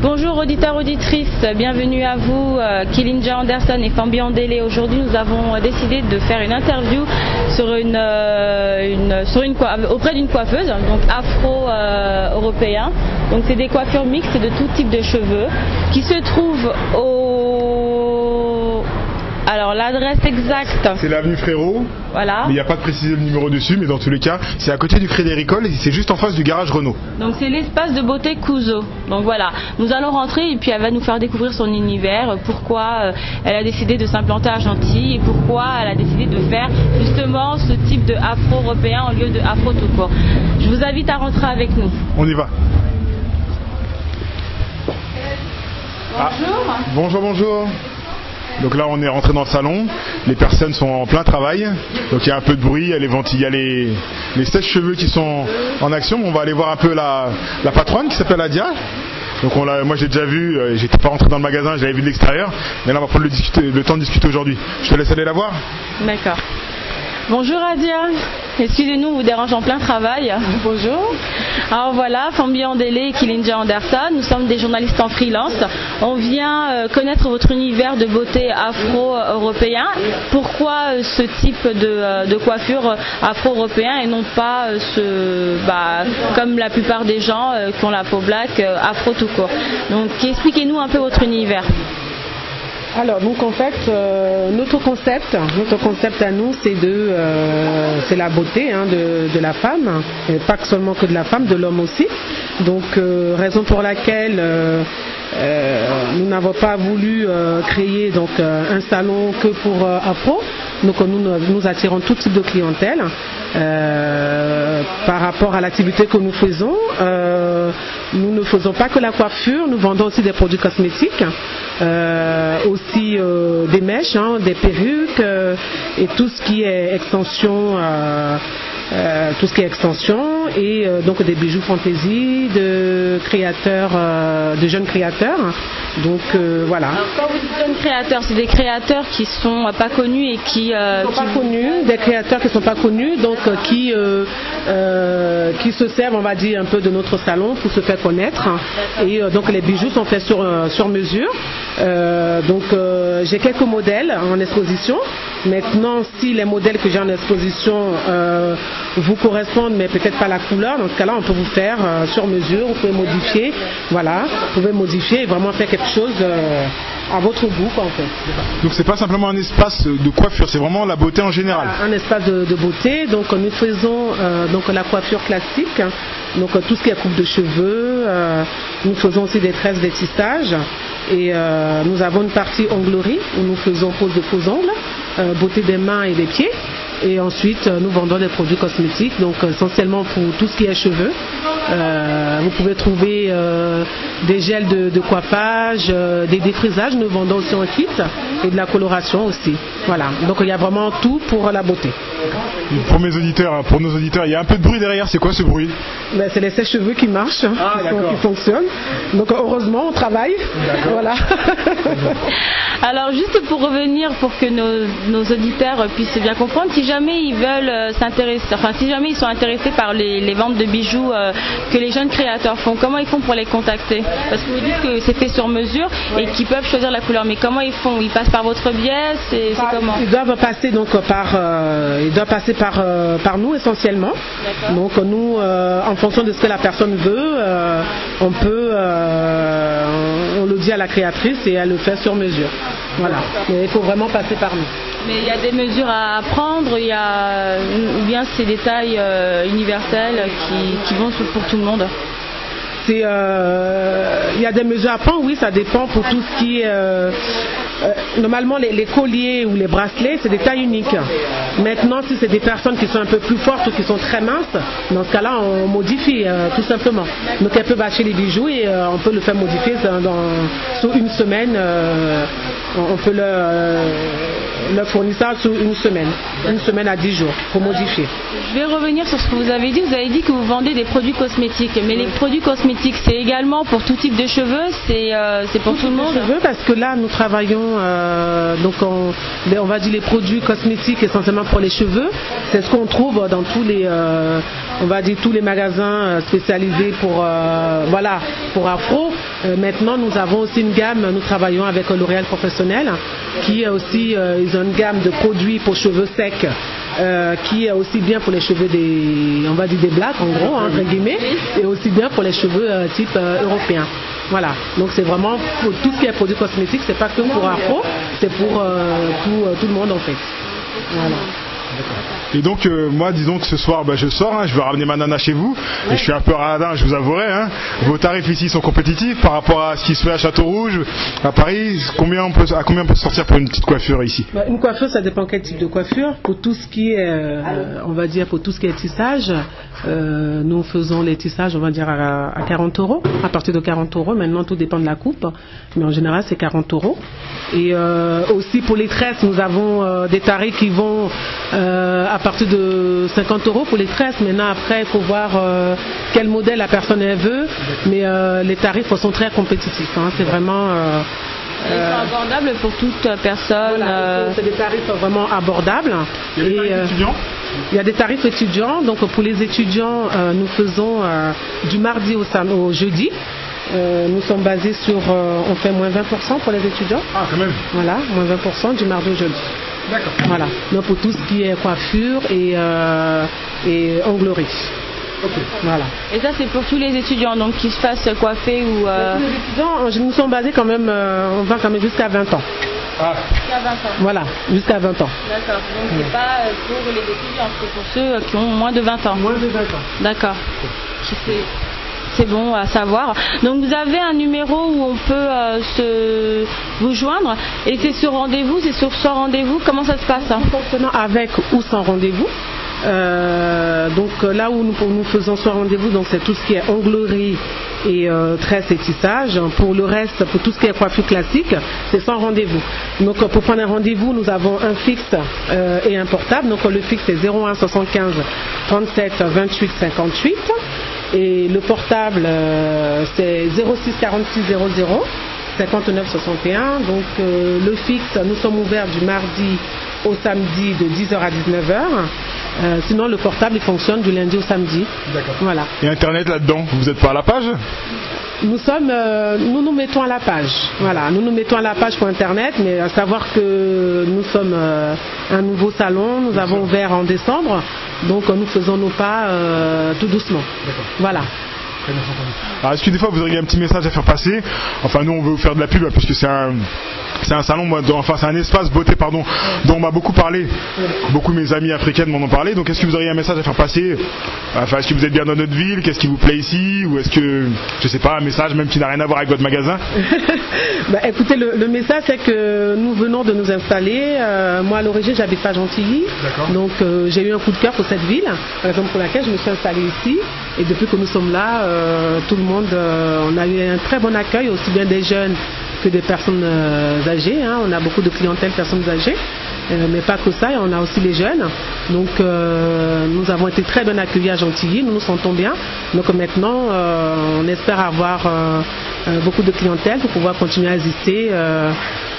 Bonjour auditeurs, auditrices, bienvenue à vous, Kilinja Anderson et Fambi Andele. Aujourd'hui nous avons décidé de faire une interview auprès d'une coiffeuse, donc afro-européen. Donc c'est des coiffures mixtes de tout type de cheveux qui se trouvent Alors l'adresse exacte, c'est l'avenue Frérot, voilà. Mais il n'y a pas de préciser le numéro dessus, mais dans tous les cas, c'est à côté du Crédit Agricole et c'est juste en face du garage Renault. Donc c'est l'espace de beauté Kuzo. Donc voilà, nous allons rentrer et puis elle va nous faire découvrir son univers, pourquoi elle a décidé de s'implanter à Gentilly et pourquoi elle a décidé de faire justement ce type de afro-européen au lieu de afro tout court. Je vous invite à rentrer avec nous. On y va. Bonjour. Bonjour, bonjour. Donc là on est rentré dans le salon, les personnes sont en plein travail, donc il y a un peu de bruit, il y a les sèche-cheveux qui sont en action. On va aller voir un peu la patronne qui s'appelle Adia. Donc moi j'ai déjà vu, j'étais pas rentré dans le magasin, j'avais vu de l'extérieur, mais là on va prendre le temps de discuter aujourd'hui. Je te laisse aller la voir. D'accord. Bonjour Adia, excusez-nous, on vous dérange en plein travail. Bonjour. Alors voilà, Fambi Andele et Kilinja Anderson, nous sommes des journalistes en freelance. On vient connaître votre univers de beauté afro-européen. Pourquoi ce type de coiffure afro-européen et non pas comme la plupart des gens qui ont la peau black, afro tout court. Donc expliquez-nous un peu votre univers. Alors donc en fait notre concept à nous c'est la beauté de la femme, et pas seulement que de la femme, de l'homme aussi. Donc raison pour laquelle nous n'avons pas voulu créer donc un salon que pour afro. Donc nous attirons tout type de clientèle. Par rapport à l'activité que nous faisons, nous ne faisons pas que la coiffure, nous vendons aussi des produits cosmétiques, aussi des mèches, des perruques et tout ce qui est extension. Et donc des bijoux fantaisie de créateurs, de jeunes créateurs. Donc voilà. Alors quand vous dites jeunes créateurs, c'est des créateurs qui sont pas connus et qui sont pas connus, des créateurs qui sont pas connus, donc qui se servent, on va dire, un peu de notre salon pour se faire connaître. Et donc les bijoux sont faits sur mesure. J'ai quelques modèles en exposition. Maintenant, si les modèles que j'ai en exposition vous correspondent, mais peut-être pas la couleur, dans ce cas-là, on peut vous faire sur mesure, vous pouvez modifier, voilà, vous pouvez modifier et vraiment faire quelque chose à votre goût, quoi, en fait. Donc c'est pas simplement un espace de coiffure, c'est vraiment la beauté en général. Un espace de beauté, donc nous faisons donc la coiffure classique, donc tout ce qui est coupe de cheveux, nous faisons aussi des tresses, des tissages, et nous avons une partie onglerie où nous faisons pose de faux ongles, beauté des mains et des pieds. Et ensuite, nous vendons des produits cosmétiques, donc essentiellement pour tout ce qui est cheveux. Vous pouvez trouver des gels de coiffage, des défrisages, nous vendons aussi en kit, et de la coloration aussi. Voilà, donc il y a vraiment tout pour la beauté. Pour nos auditeurs, il y a un peu de bruit derrière, c'est quoi ce bruit? C'est les sèche-cheveux qui marchent, qui fonctionnent. Donc heureusement, on travaille. Voilà. Alors juste pour revenir, pour que nos auditeurs puissent bien comprendre, si jamais ils veulent s'intéresser, si jamais ils sont intéressés par les ventes de bijoux que les jeunes créateurs font, comment ils font pour les contacter? Parce que vous dites que c'est fait sur mesure et qu'ils peuvent choisir la couleur, mais comment ils font? Ils passent par votre biais? C'est comment? Ils doivent passer donc par nous essentiellement. Donc nous, en fonction de ce que la personne veut, on le dit à la créatrice et elle le fait sur mesure. Voilà. Mais il faut vraiment passer par nous. Mais il y a des mesures à prendre, ou bien c'est des tailles universelles qui vont pour tout le monde? Il y a des mesures à prendre, oui, ça dépend pour tout ce qui est... normalement, les colliers ou les bracelets, c'est des tailles uniques. Maintenant, si c'est des personnes qui sont un peu plus fortes ou qui sont très minces, dans ce cas-là, on modifie tout simplement. Donc, elles peuvent acheter les bijoux et on peut le faire modifier sur une semaine. On peut leur fournir ça sur une semaine à 10 jours pour modifier. Je vais revenir sur ce que vous avez dit. Vous avez dit que vous vendez des produits cosmétiques, mais les produits cosmétiques, c'est également pour tout type de cheveux, c'est pour tout le monde. Cheveux, parce que là, nous travaillons, donc on va dire les produits cosmétiques essentiellement pour les cheveux. C'est ce qu'on trouve dans tous les, on va dire tous les magasins spécialisés pour Afro. Maintenant, nous avons aussi une gamme. Nous travaillons avec L'Oréal Professionnel, qui est aussi ils ont une gamme de produits pour cheveux secs. Qui est aussi bien pour les cheveux des blacks en gros, entre guillemets, et aussi bien pour les cheveux type européens. Voilà, donc c'est vraiment pour tout ce qui est produits cosmétiques, c'est pas que pour Afro, c'est pour tout le monde en fait. Voilà. Et donc moi disons que ce soir je sors, je vais ramener ma nana chez vous, et je suis un peu radin, je vous avouerai, vos tarifs ici sont compétitifs par rapport à ce qui se fait à Château-Rouge, à Paris. À combien on peut sortir pour une petite coiffure ici? Une coiffure, ça dépend quel type de coiffure. Pour tout ce qui est, pour tout ce qui est tissage, nous faisons les tissages, on va dire à 40 €, à partir de 40 €. Maintenant tout dépend de la coupe, mais en général c'est 40 €. Et aussi pour les tresses, nous avons des tarifs qui vont à partir de 50 € pour les tresses. Maintenant après il faut voir quel modèle la personne elle veut, mais les tarifs sont très compétitifs, c'est vraiment ils sont abordables pour toute personne. Voilà, c'est des tarifs vraiment abordables. Il y a des tarifs étudiants? Il y a des tarifs étudiants. Donc pour les étudiants, nous faisons du mardi au jeudi. Nous sommes basés sur, on fait moins 20% pour les étudiants. Ah, quand même. Voilà, moins 20% du mardi au jeudi. D'accord. Voilà, donc pour tout ce qui est coiffure et onglerie. Okay. Voilà. Et ça c'est pour tous les étudiants, donc qui se fassent coiffer ou... Les étudiants, nous sommes basés quand même, on va quand même jusqu'à 20 ans. Ah. Jusqu'à 20 ans. Voilà, jusqu'à 20 ans. D'accord, donc c'est pas pour les étudiants, c'est pour ceux qui ont moins de 20 ans. Moins de 20 ans. D'accord. C'est bon à savoir. Donc vous avez un numéro où on peut vous joindre, et c'est sur rendez-vous, c'est sur sans rendez-vous, comment ça se passe? Fonctionnant avec ou sans rendez-vous. Donc là où nous faisons sans rendez-vous, donc c'est tout ce qui est onglerie et tresse et tissage. Pour le reste, pour tout ce qui est coiffure classique, c'est sans rendez-vous. Donc pour prendre un rendez-vous, nous avons un fixe et un portable. Donc le fixe est 01 75 37 28 58 et le portable c'est 06 46 00 59 61. Donc le fixe, nous sommes ouverts du mardi au samedi de 10h à 19h. Sinon le portable il fonctionne du lundi au samedi. D'accord. Voilà. Et internet là-dedans, vous n'êtes pas à la page? Nous nous mettons à la page. Voilà, nous nous mettons à la page pour internet, mais à savoir que nous sommes un nouveau salon, nous avons ouvert en décembre, donc nous faisons nos pas tout doucement. D'accord. Voilà. Alors est-ce que des fois vous auriez un petit message à faire passer? Enfin nous on veut vous faire de la pub puisque c'est un salon, c'est un espace beauté dont on m'a beaucoup parlé. Beaucoup de mes amies africaines m'en ont parlé. Donc est-ce que vous auriez un message à faire passer? Enfin est-ce que vous êtes bien dans notre ville? Qu'est-ce qui vous plaît ici? Ou est-ce que, je sais pas, un message même qui n'a rien à voir avec votre magasin? Écoutez, le message c'est que nous venons de nous installer. Moi à l'origine j'habite pas Gentilly. Donc j'ai eu un coup de cœur pour cette ville, raison pour laquelle je me suis installée ici. Et depuis que nous sommes là, tout le monde, on a eu un très bon accueil, aussi bien des jeunes que des personnes âgées. On a beaucoup de clientèle personnes âgées, mais pas que ça, on a aussi les jeunes. Donc nous avons été très bien accueillis à Gentilly, nous nous sentons bien. Donc maintenant, on espère avoir beaucoup de clientèle pour pouvoir continuer à exister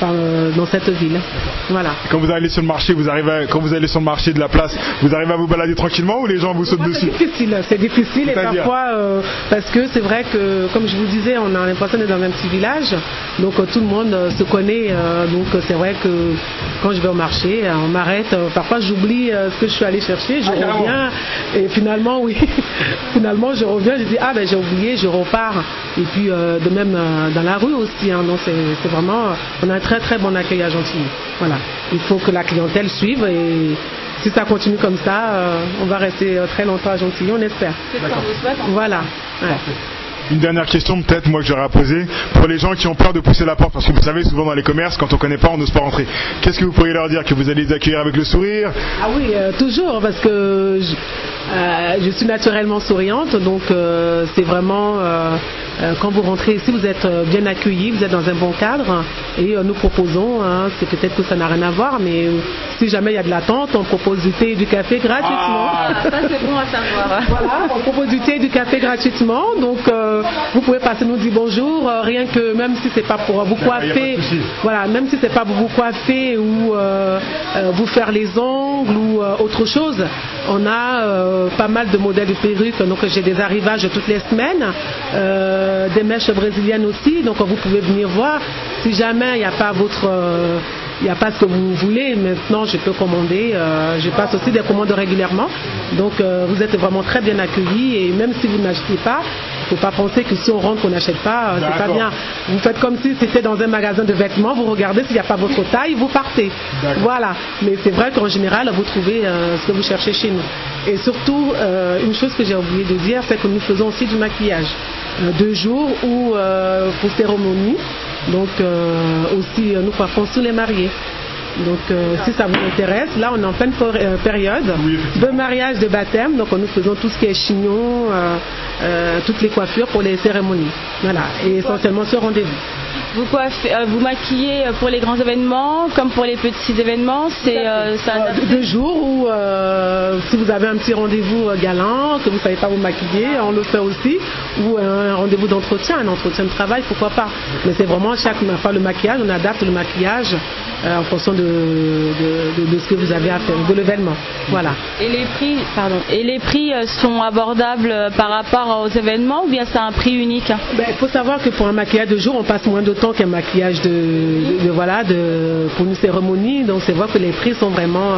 dans cette ville. Voilà. Quand vous allez sur le marché, quand vous allez sur le marché de la place, vous arrivez à vous balader tranquillement ou les gens vous sautent dessus? C'est difficile et parfois parce que c'est vrai que, comme je vous disais, on a l'impression d'être dans un petit village, donc tout le monde se connaît, donc c'est vrai que quand je vais au marché, on m'arrête, parfois j'oublie ce que je suis allé chercher, je reviens et finalement oui, finalement je reviens, je dis j'ai oublié, je repars, et puis de même dans la rue aussi, donc c'est vraiment, on a un très très bon accueil à Gentilly. Voilà, il faut que la clientèle suive et si ça continue comme ça, on va rester très longtemps à Gentilly, on espère. C'est ce qu'on vous souhaite. Voilà. Ouais. Une dernière question peut-être moi que j'aurais à poser pour les gens qui ont peur de pousser la porte, parce que vous savez souvent dans les commerces quand on connaît pas on n'ose pas rentrer. Qu'est-ce que vous pourriez leur dire? Que vous allez les accueillir avec le sourire? Ah oui, toujours, parce que je suis naturellement souriante, donc c'est vraiment quand vous rentrez ici, vous êtes bien accueillis, vous êtes dans un bon cadre et nous proposons, c'est peut-être que ça n'a rien à voir, mais si jamais il y a de l'attente, on propose du thé et du café gratuitement. Ça c'est bon à savoir. Voilà, on propose du thé et du café gratuitement, donc vous pouvez passer nous dire bonjour, rien que même si c'est pas pour vous coiffer, voilà, même si c'est pas pour vous coiffer ou vous faire les ongles ou autre chose, on a pas mal de modèles de perruques, donc j'ai des arrivages toutes les semaines, des mèches brésiliennes aussi, donc vous pouvez venir voir. Si jamais il n'y a pas il n'y a pas ce que vous voulez, maintenant je peux commander, je passe aussi des commandes régulièrement, donc vous êtes vraiment très bien accueillis et même si vous n'achetez pas, il ne faut pas penser que si on rentre on n'achète pas, c'est pas bien. Vous faites comme si c'était dans un magasin de vêtements, vous regardez s'il n'y a pas votre taille, vous partez. Voilà, mais c'est vrai qu'en général vous trouvez ce que vous cherchez chez nous. Et surtout, une chose que j'ai oublié de dire, c'est que nous faisons aussi du maquillage de jour ou pour cérémonie. Donc aussi nous coiffons tous les mariés. Donc si ça vous intéresse, là on est en pleine période de mariage, de baptême, donc nous faisons tout ce qui est chignon, toutes les coiffures pour les cérémonies. Voilà, et essentiellement ce rendez-vous. Vous maquillez pour les grands événements comme pour les petits événements, c'est de jour ou si vous avez un petit rendez-vous galant, que vous ne savez pas vous maquiller, on le fait aussi, ou un rendez-vous d'entretien, un entretien de travail, pourquoi pas. Mais c'est vraiment chaque fois le maquillage, on adapte le maquillage en fonction de ce que vous avez à faire, de l'événement. Voilà. Et les prix sont abordables par rapport aux événements ou bien c'est un prix unique? Il faut savoir que pour un maquillage de jour, on passe moins de temps qu'un maquillage pour une cérémonie, donc c'est vrai que les prix sont vraiment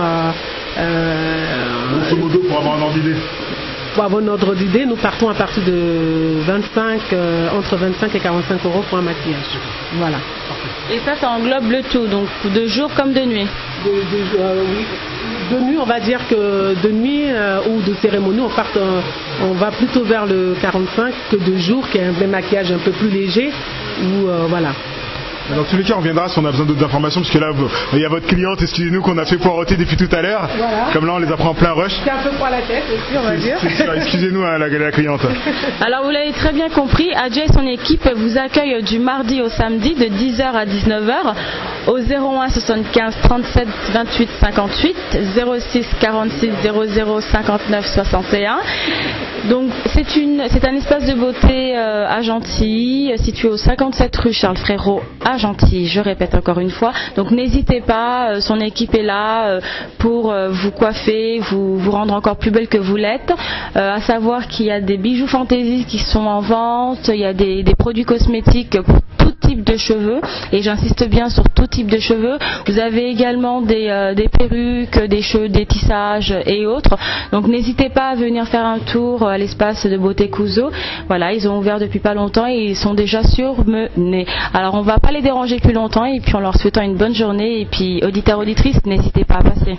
grosso modo, pour avoir un ordre d'idée. Pour avoir un ordre d'idée, nous partons à partir de entre 25 et 45 euros pour un maquillage. Voilà. Et ça englobe le tout, donc de jour comme de nuit. Oui. De nuit, on va dire que de nuit ou de cérémonie, on va plutôt vers le 45 que de jour, qui est un maquillage un peu plus léger. Voilà. Dans tous les cas, on reviendra si on a besoin d'autres informations, parce que là, il y a votre cliente, excusez-nous, qu'on a fait poireauter depuis tout à l'heure. Voilà. Comme là, on les apprend en plein rush. C'est un peu pour la tête aussi, on va dire. Excusez-nous, la cliente. Alors, vous l'avez très bien compris, Adja et son équipe vous accueillent du mardi au samedi de 10h à 19h au 01 75 37 28 58, 06 46 00 59 61. Donc, c'est un espace de beauté à Gentilly, situé au 57 rue Charles Frérot à Gentilly, je répète encore une fois. Donc n'hésitez pas, son équipe est là pour vous coiffer, vous rendre encore plus belle que vous l'êtes. À savoir qu'il y a des bijoux fantaisie qui sont en vente, il y a des produits cosmétiques pour tout type de cheveux, et j'insiste bien sur tout type de cheveux. Vous avez également des perruques, des tissages et autres. Donc n'hésitez pas à venir faire un tour à l'espace de beauté Couzeau. Voilà, ils ont ouvert depuis pas longtemps et ils sont déjà surmenés. Alors on va pas les déranger plus longtemps et puis en leur souhaitant une bonne journée, et puis auditeurs, auditrices, n'hésitez pas à passer.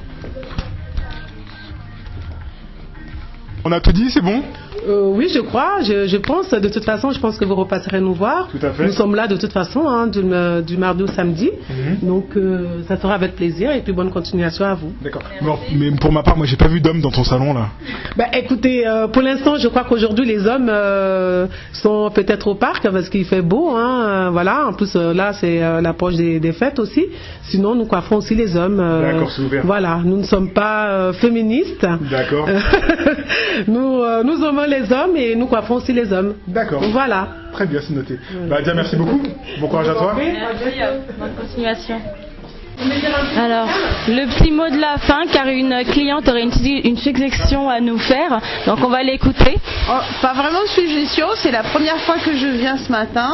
On a tout dit, c'est bon? Oui, je crois, je pense. De toute façon, je pense que vous repasserez nous voir. Tout à fait. Nous sommes là de toute façon, du mardi au samedi. Donc, ça sera avec plaisir et puis bonne continuation à vous. D'accord. Bon, mais pour ma part, moi, j'ai pas vu d'hommes dans ton salon là. Écoutez, pour l'instant, je crois qu'aujourd'hui, les hommes sont peut-être au parc parce qu'il fait beau. Voilà. En plus, là, c'est l'approche des fêtes aussi. Sinon, nous coiffons aussi les hommes. D'accord, c'est ouvert. Voilà. Nous ne sommes pas féministes. D'accord. Nous aimons les hommes et nous coiffons aussi les hommes. D'accord. Voilà. Très bien, c'est noté. Adja, merci beaucoup. Bon courage à toi. Merci, bonne continuation. Alors, le petit mot de la fin, car une cliente aurait une suggestion à nous faire, donc on va l'écouter. Pas vraiment de suggestion, c'est la première fois que je viens ce matin.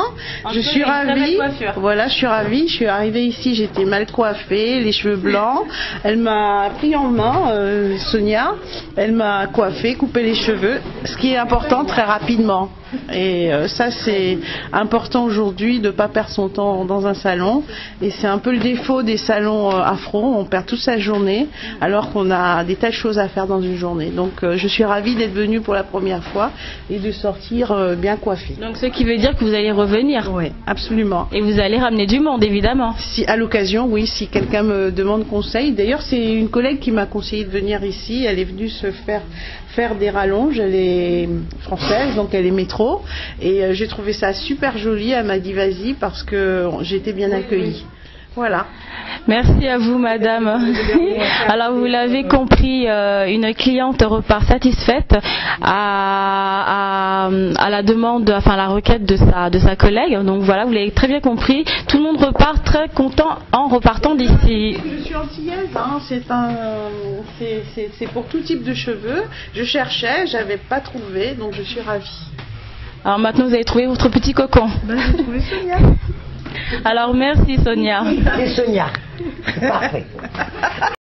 Je suis ravie. Voilà, je suis ravie. Je suis arrivée ici, j'étais mal coiffée, les cheveux blancs. Elle m'a pris en main, Sonia. Elle m'a coiffée, coupé les cheveux, ce qui est important très rapidement. Et ça, c'est important aujourd'hui de ne pas perdre son temps dans un salon. Et c'est un peu le défaut des salons afro. On perd toute sa journée alors qu'on a des tas de choses à faire dans une journée. Donc je suis ravie d'être venue pour la première fois et de sortir bien coiffée. Donc ce qui veut dire que vous allez revenir? Oui, absolument. Et vous allez ramener du monde, évidemment. Si, à l'occasion, oui, si quelqu'un me demande conseil. D'ailleurs, c'est une collègue qui m'a conseillé de venir ici. Elle est venue se faire des rallonges. Elle est française, donc elle est métro. afro. Et j'ai trouvé ça super joli. Elle m'a dit vas-y parce que j'étais bien accueillie. Voilà. Merci à vous, madame. Alors, vous l'avez compris, une cliente repart satisfaite à la demande, enfin, la requête de sa collègue. Donc voilà, vous l'avez très bien compris. Tout le monde repart très content en repartant d'ici. Je suis antillaise, hein. C'est pour tout type de cheveux. Je cherchais, j'avais pas trouvé, donc je suis ravie. Alors maintenant, vous avez trouvé votre petit cocon. Ben, j'ai trouvé Sonia. Alors merci Sonia. C'est Sonia. Parfait.